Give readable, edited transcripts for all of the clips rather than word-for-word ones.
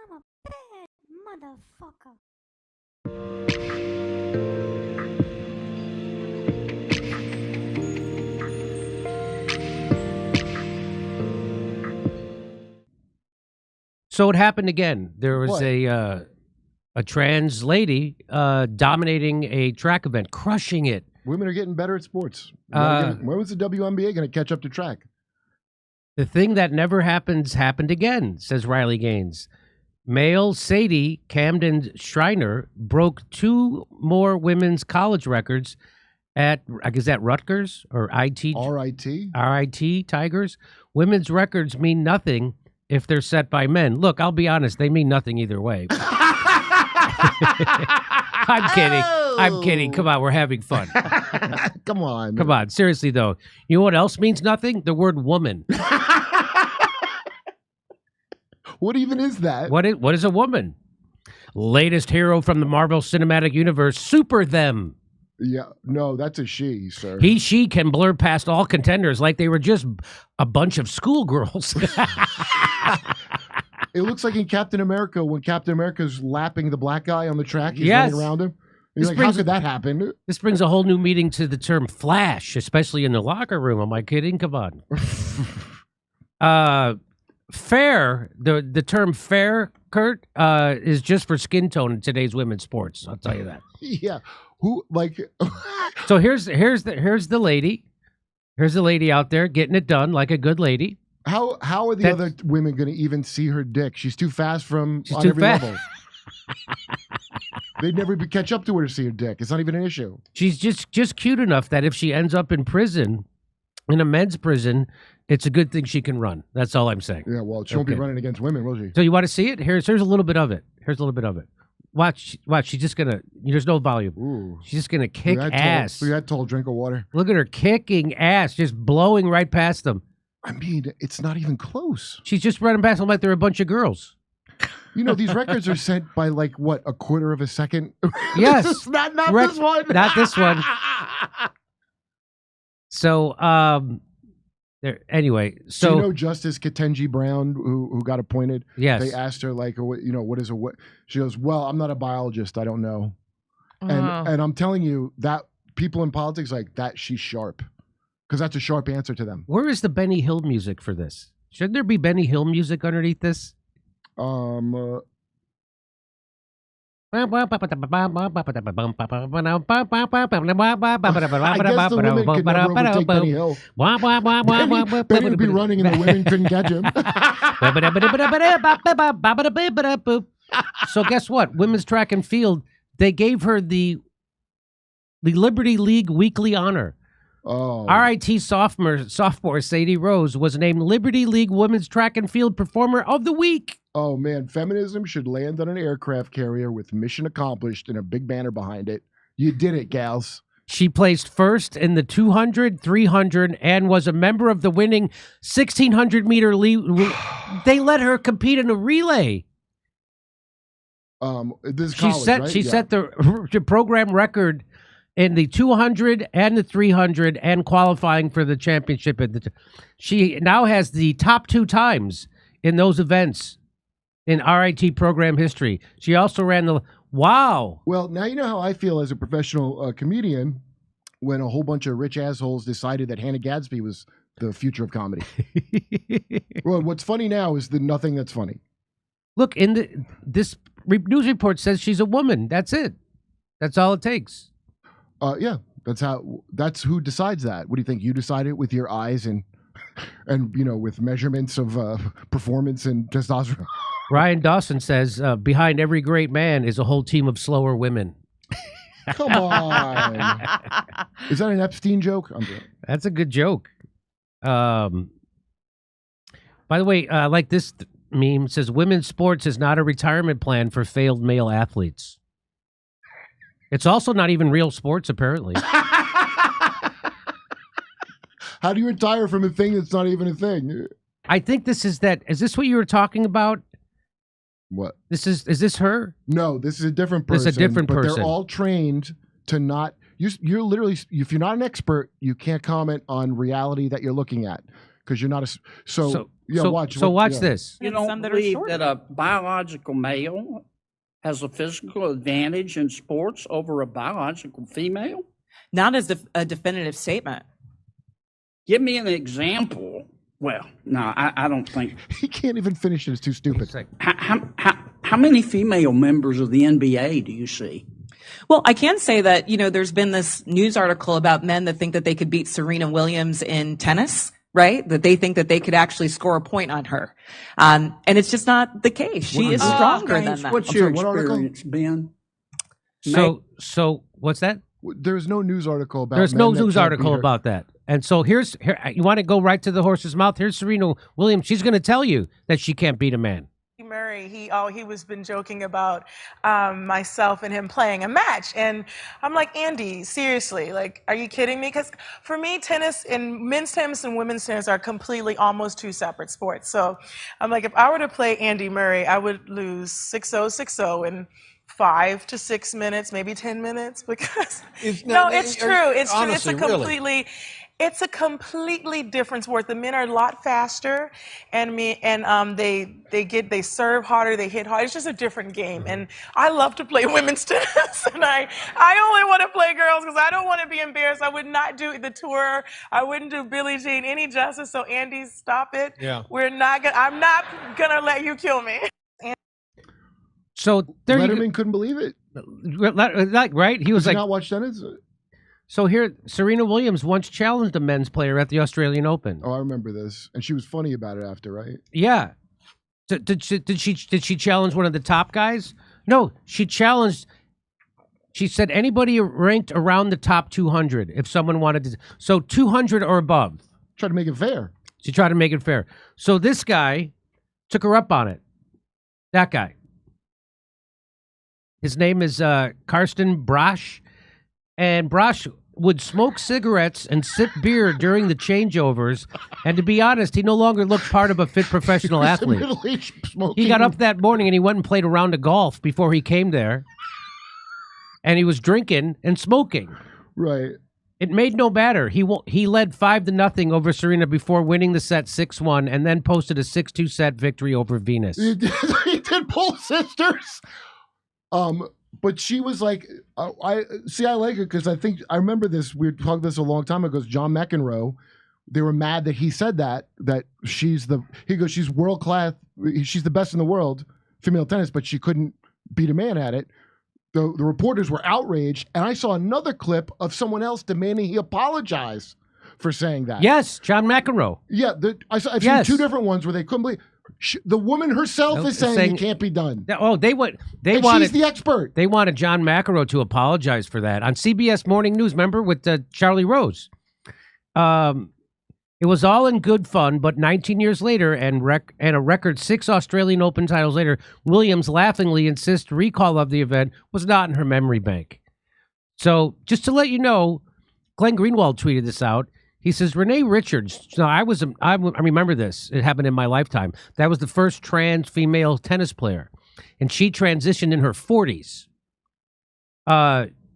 I'm a bad motherfucker. So it happened again. There was What? a trans lady dominating a track event, crushing it. Women are getting better at sports. When was the WNBA going to catch up to track? The thing that never happens happened again, says Riley Gaines. Male Sadie Camden Schreiner broke 2 more women's college records at, I guess, at Rutgers or IT? RIT? RIT Tigers. Women's records mean nothing if they're set by men. Look, I'll be honest, they mean nothing either way. I'm kidding. I'm kidding. Come on, we're having fun. Come on. Come on. Seriously, though. You know what else means nothing? The word woman. What even is that? What is a woman? Latest hero from the Marvel Cinematic Universe, Super Them. Yeah, no, that's a she, sir. He, she can blur past all contenders like they were just a bunch of schoolgirls. It looks like in Captain America when Captain America's lapping the black guy on the track. He's Yes. running around him. He's like, how could that happen? This brings a whole new meaning to the term flash, especially in the locker room. Am I kidding? Come on. Fair, the term fair, Kurt, is just for skin tone in today's women's sports. I'll tell you that. Yeah. Who, like... So here's the lady. Here's the lady out there getting it done like a good lady. How are the other women going to even see her dick? She's too fast on every level. They'd never catch up to her to see her dick. It's not even an issue. She's just cute enough that if she ends up in prison, in a men's prison, it's a good thing she can run. That's all I'm saying. Yeah, well, she won't be running against women, will she? So you want to see it? Here's a little bit of it. Here's a little bit of it. Watch. She's just gonna. There's no volume. Ooh. She's just gonna kick ass. Look at that tall drink of water. Look at her kicking ass, just blowing right past them. I mean, it's not even close. She's just running past them like they're a bunch of girls. You know, these records are set by like what, a quarter of a second? Yes. not this one. Not this one. So, anyway, so do you know Justice Ketanji Brown, who got appointed? Yes. They asked her like, what is a what? She goes, well, I'm not a biologist, I don't know. And I'm telling you that people in politics like that, she's sharp, because that's a sharp answer to them. Where is the Benny Hill music for this? Should there be Benny Hill music underneath this? I guess the women could never overtake Benny Hill. Benny would be running and the women couldn't catch him. So guess what? Women's track and field, they gave her the Liberty League Weekly Honor. Oh. RIT sophomore Sadie Rose was named Liberty League Women's Track and Field Performer of the Week. Oh, man. Feminism should land on an aircraft carrier with mission accomplished and a big banner behind it. You did it, gals. She placed first in the 200, 300, and was a member of the winning 1,600-meter They let her compete in a relay. This is college, right? She set the program record in the 200 and the 300 and qualifying for the championship. She now has the top 2 times in those events in RIT program history. She also ran the... Wow. Well, now you know how I feel as a professional comedian when a whole bunch of rich assholes decided that Hannah Gadsby was the future of comedy. Well, what's funny now is nothing that's funny. Look, this news report says she's a woman. That's it. That's all it takes. Yeah, that's who decides that. What do you think? You decide it with your eyes and with measurements of performance and testosterone. Ryan Dawson says, behind every great man is a whole team of slower women. Come on. Is that an Epstein joke? That's a good joke. By the way, like this meme says, women's sports is not a retirement plan for failed male athletes. It's also not even real sports, apparently. How do you retire from a thing that's not even a thing? I think this is that. Is this what you were talking about? What? Is this her? No, this is a different person. It's a different person. They're all trained to not... You're literally... If you're not an expert, you can't comment on reality that you're looking at. Because you're not a... So Yeah, so watch. watch yeah. this. You And some don't that are believe shorter. that a biological male has a physical advantage in sports over a biological female? Not as a definitive statement. Give me an example. Well, no, I don't think. He can't even finish it. It's too stupid. It's like, How many female members of the NBA do you see? Well, I can say that, there's been this news article about men that think that they could beat Serena Williams in tennis, right? That they think that they could actually score a point on her. And it's just not the case. She is stronger than that. What's I'm your sorry, what article? experience, Ben? so what's that? There's no news article about. There's men no that news can't article beat her. about that. And so here you want to go right to the horse's mouth. Here's Serena Williams. She's going to tell you that she can't beat a man. Murray, he was been joking about myself and him playing a match, and I'm like, Andy, seriously, like, are you kidding me? Because for me, tennis and men's tennis and women's tennis are completely almost two separate sports. So I'm like, if I were to play Andy Murray, I would lose 6-0, 6-0 in 5 to 6 minutes, maybe 10 minutes, because it's true. It's true. It's a completely. It's a completely different sport. The men are a lot faster, and they serve harder, they hit harder. It's just a different game, and I love to play women's tennis, and I only want to play girls because I don't want to be embarrassed. I would not do the tour. I wouldn't do Billie Jean any justice. So Andy, stop it. Yeah. I'm not gonna let you kill me. So there Letterman couldn't believe it. right? He was Did you like, not watch tennis? so here, Serena Williams once challenged a men's player at the Australian Open. Oh, I remember this, and she was funny about it after, right? Yeah. Did she challenge one of the top guys? No, she challenged. She said anybody ranked around the top 200 if someone wanted to. So 200 or above. Try to make it fair. She tried to make it fair. So this guy took her up on it. That guy. His name is Karsten Brasch. And Brasch would smoke cigarettes and sip beer during the changeovers. And to be honest, he no longer looked part of a fit professional athlete. Middle-aged smoking. He got up that morning and he went and played a round of golf before he came there. And he was drinking and smoking. Right. It made no matter. He led 5-0 over Serena before winning the set 6-1 and then posted a 6-2 set victory over Venus. He did pull sisters. But she was like, I like her because I remember this. We talked this a long time ago. John McEnroe, they were mad that he said that she's world class. She's the best in the world, female tennis, but she couldn't beat a man at it. The reporters were outraged, and I saw another clip of someone else demanding he apologize for saying that. Yes, John McEnroe. Yeah, I've seen two different ones where they couldn't believe. The woman herself is saying it can't be done. Oh, they wanted. She's the expert. They wanted John McEnroe to apologize for that on CBS Morning News. Remember with Charlie Rose. It was all in good fun, but 19 years later and a record 6 Australian Open titles later, Williams laughingly insists recall of the event was not in her memory bank. So just to let you know, Glenn Greenwald tweeted this out. He says, Renee Richards, now I remember this. It happened in my lifetime. That was the first trans female tennis player. And she transitioned in her 40s.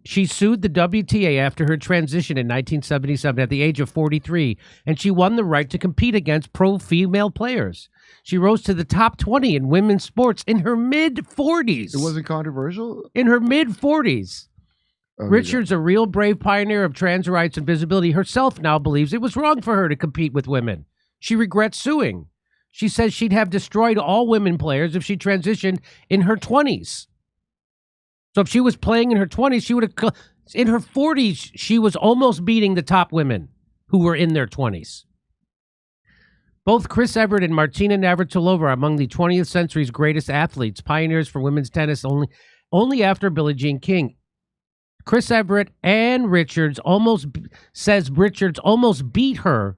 She sued the WTA after her transition in 1977 at the age of 43, and she won the right to compete against pro-female players. She rose to the top 20 in women's sports in her mid-40s. It wasn't controversial? In her mid-40s. Richards, a real brave pioneer of trans rights and visibility, herself now believes it was wrong for her to compete with women. She regrets suing. She says she'd have destroyed all women players if she transitioned in her 20s. So if she was playing in her 20s, she would have. In her 40s, she was almost beating the top women who were in their 20s. Both Chris Evert and Martina Navratilova are among the 20th century's greatest athletes, pioneers for women's tennis only after Billie Jean King. Chris Evert and Richards almost beat her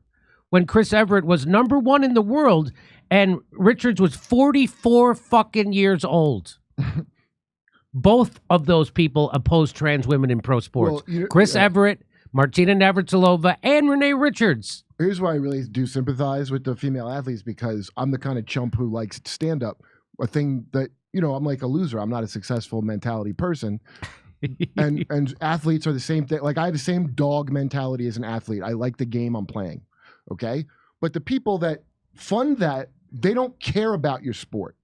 when Chris Evert was number 1 in the world and Richards was 44 fucking years old. Both of those people oppose trans women in pro sports. Well, Chris Evert, Martina Navratilova, and Renee Richards. Here's why I really do sympathize with the female athletes, because I'm the kind of chump who likes stand-up, a thing that, I'm like a loser. I'm not a successful mentality person. and athletes are the same thing. Like, I have the same dog mentality as an athlete. I like the game I'm playing, okay? But the people that fund that, they don't care about your sport.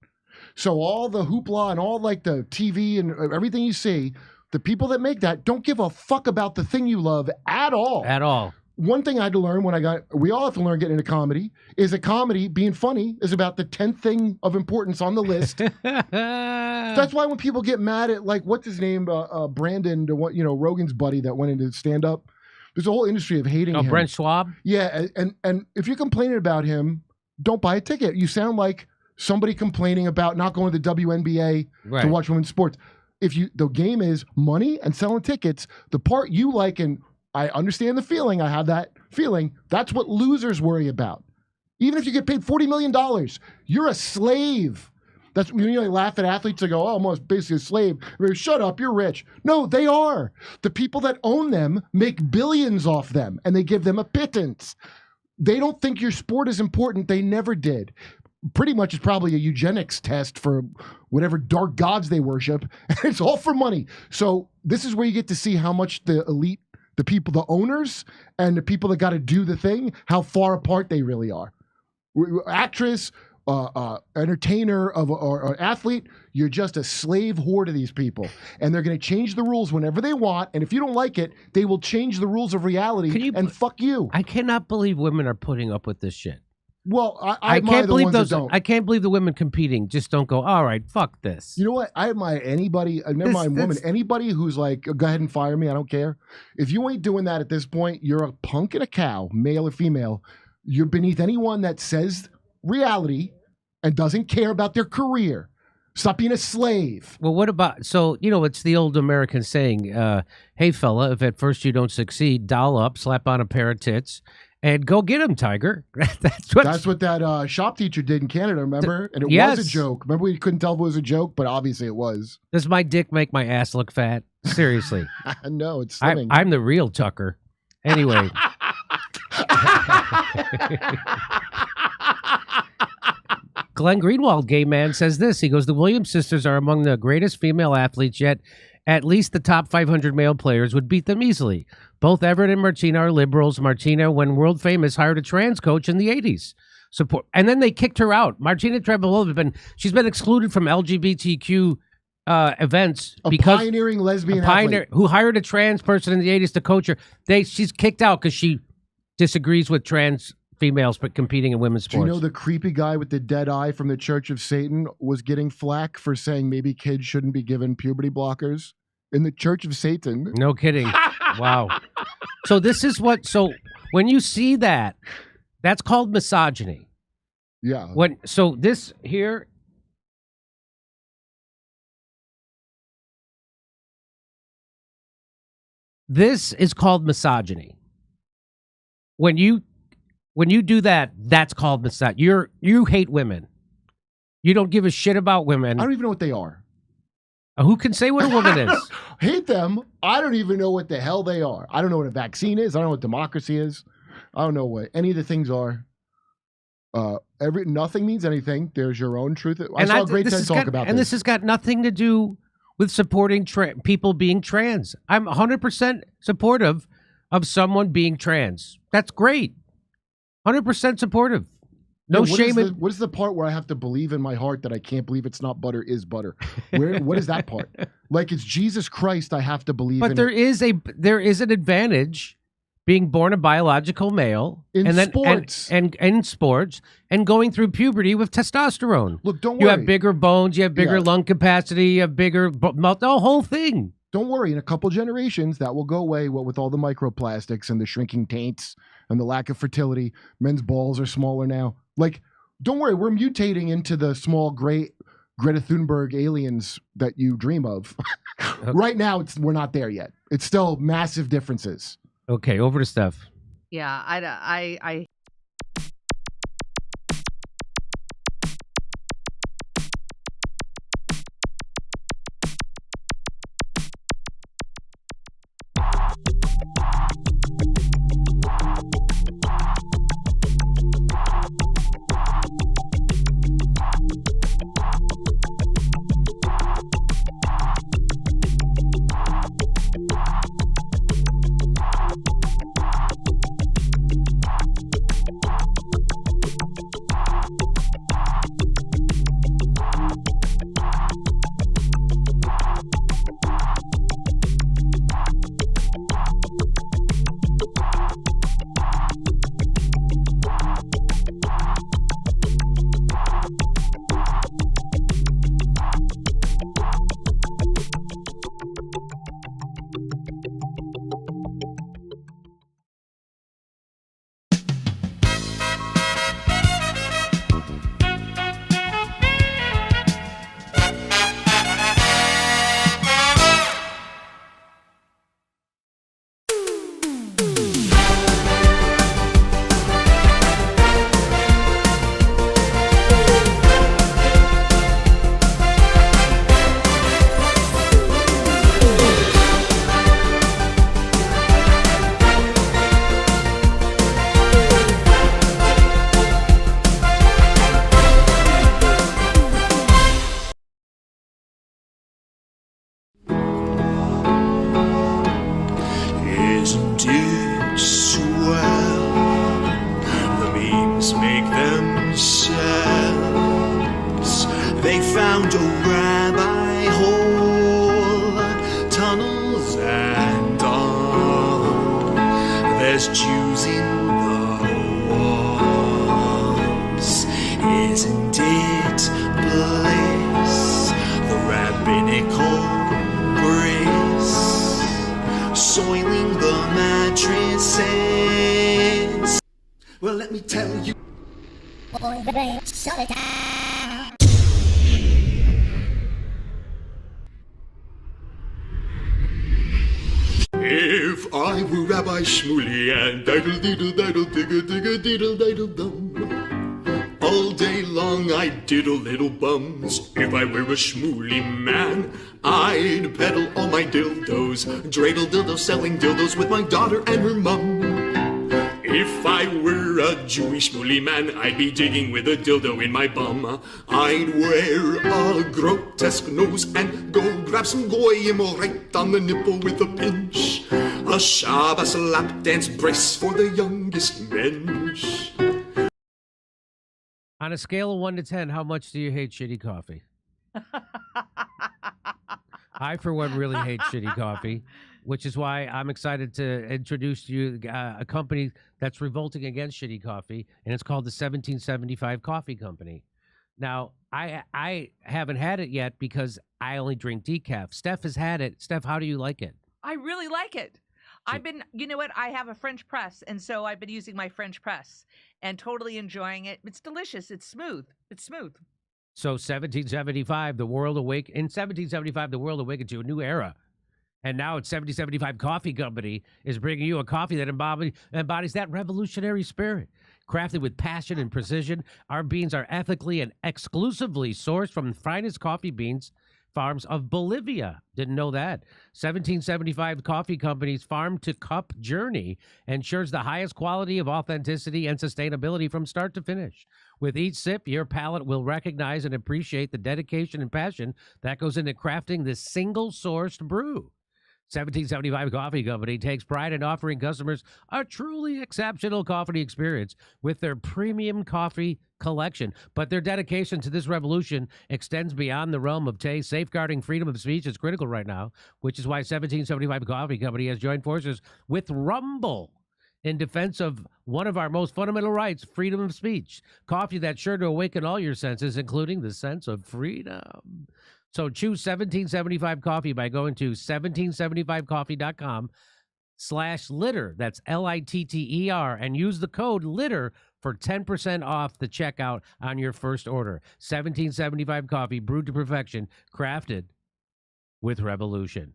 So all the hoopla and all like the TV and everything you see, the people that make that don't give a fuck about the thing you love at all. At all. One thing I had to learn we all have to learn getting into comedy, is that comedy, being funny, is about the 10th thing of importance on the list. That's why when people get mad at, like, what's his name, Brandon, Rogan's buddy that went into stand-up, there's a whole industry of hating him. Brent Schwab? Yeah, and if you're complaining about him, don't buy a ticket. You sound like somebody complaining about not going to the WNBA to watch women's sports. The game is money and selling tickets, the part you like, and I understand the feeling. I have that feeling. That's what losers worry about. Even if you get paid $40 million, you're a slave. That's when you laugh at athletes that go, oh, almost basically a slave. Shut up, you're rich. No, they are. The people that own them make billions off them, and they give them a pittance. They don't think your sport is important. They never did. Pretty much it's probably a eugenics test for whatever dark gods they worship. It's all for money. So this is where you get to see how much the elite, the people, the owners, and the people that got to do the thing, how far apart they really are. Actress, entertainer, or athlete, you're just a slave whore to these people. And they're going to change the rules whenever they want. And if you don't like it, they will change the rules of reality and fuck you. I cannot believe women are putting up with this shit. Well, I can't believe those. I can't believe the women competing just don't go, all right, fuck this. You know what? I admire anybody, never mind women, anybody who's like, go ahead and fire me, I don't care. If you ain't doing that at this point, you're a punk and a cow, male or female. You're beneath anyone that says reality and doesn't care about their career. Stop being a slave. Well, what about, it's the old American saying, hey, fella, if at first you don't succeed, doll up, slap on a pair of tits, and go get him, Tiger. That's what that shop teacher did in Canada, remember? And it was a joke. Remember we couldn't tell if it was a joke, but obviously it was. Does my dick make my ass look fat? Seriously. No, it's slimming. I'm the real Tucker. Anyway. Glenn Greenwald, gay man, says this. He goes, the Williams sisters are among the greatest female athletes, yet at least the top 500 male players would beat them easily. Both Everett and Martina are liberals. Martina, when world famous, hired a trans coach in the 80s. And then they kicked her out. Martina Trevelova, she's been excluded from LGBTQ events. Because pioneering lesbian athlete. Who hired a trans person in the 80s to coach her. She's kicked out because she disagrees with trans females but competing in women's sports. Do you know the creepy guy with the dead eye from the Church of Satan was getting flack for saying maybe kids shouldn't be given puberty blockers in the Church of Satan? No kidding. Wow. So when you see that, that's called misogyny. Yeah. This is called misogyny. When you do that, that's called misogyny. You hate women. You don't give a shit about women. I don't even know what they are. Who can say what a woman is? Hate them. I don't even know what the hell they are. I don't know what a vaccine is. I don't know what democracy is. I don't know what any of the things are. Nothing means anything. There's your own truth. I saw a great TED talk about this. And this has got nothing to do with supporting people being trans. I'm 100% supportive of someone being trans. That's great. 100% supportive. No shame. What is the part where I have to believe in my heart that I can't believe it's not butter is butter? What is that part? Like it's Jesus Christ I have to believe in. But there is an advantage being born a biological male in sports and in sports and going through puberty with testosterone. Look, don't worry. You have bigger bones, you have bigger lung capacity, you have bigger the whole thing. Don't worry, in a couple generations that will go away. What with all the microplastics and the shrinking taints and the lack of fertility, men's balls are smaller now. Like, don't worry, we're mutating into the small gray Greta Thunberg aliens that you dream of. Okay. Right now, we're not there yet. It's still massive differences. Okay, over to Steph. Yeah, I They found a rabbi hole, tunnels and all. There's Jews in the walls. Isn't it bliss? The rabbinical grace, soiling the mattresses. Well, let me tell you. If I were Rabbi Shmuley and diddle diddle diddle digga digga diddle diddle dum, all day long I'd diddle little bums. If I were a Shmuley man, I'd peddle all my dildos, dreidel dildos, selling dildos with my daughter and her mum. If I were a Jewish Shmuley man, I'd be digging with a dildo in my bum. I'd wear a grotesque nose and go grab some goyim right on the nipple with a pinch. A Shabbos lap dance brace for the youngest mensch. On a scale of 1 to 10, how much do you hate shitty coffee? I, for one, really hate shitty coffee, which is why I'm excited to introduce to you a company that's revolting against shitty coffee, and it's called the 1775 Coffee Company. Now, I haven't had it yet because I only drink decaf. Steph has had it. Steph, how do you like it? I really like it. You know what? I have a French press, and so I've been using my French press and totally enjoying it. It's delicious. It's smooth. It's smooth. So 1775, the world awakened. In 1775, the world awakened to a new era. And now it's 1775 Coffee Company is bringing you a coffee that embodies that revolutionary spirit. Crafted with passion and precision, our beans are ethically and exclusively sourced from the finest coffee beans farms of Bolivia. Didn't know that. 1775 Coffee Company's farm-to-cup journey ensures the highest quality of authenticity and sustainability from start to finish. With each sip, your palate will recognize and appreciate the dedication and passion that goes into crafting this single-sourced brew. 1775 Coffee Company takes pride in offering customers a truly exceptional coffee experience with their premium coffee collection. But their dedication to this revolution extends beyond the realm of taste. Safeguarding freedom of speech is critical right now, which is why 1775 Coffee Company has joined forces with Rumble in defense of one of our most fundamental rights, freedom of speech. Coffee that's sure to awaken all your senses, including the sense of freedom. So choose 1775 Coffee by going to 1775coffee.com/litter. That's LITTER, and use the code LITTER for 10% off the checkout on your first order. 1775 Coffee, brewed to perfection, crafted with revolution.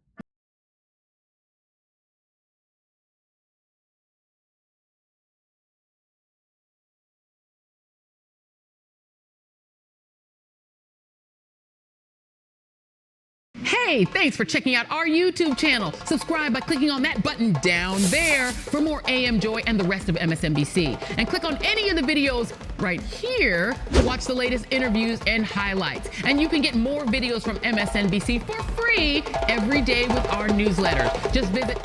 Hey, thanks for checking out our YouTube channel. Subscribe by clicking on that button down there for more AM Joy and the rest of MSNBC. And click on any of the videos right here to watch the latest interviews and highlights. And you can get more videos from MSNBC for free every day with our newsletters. Just visit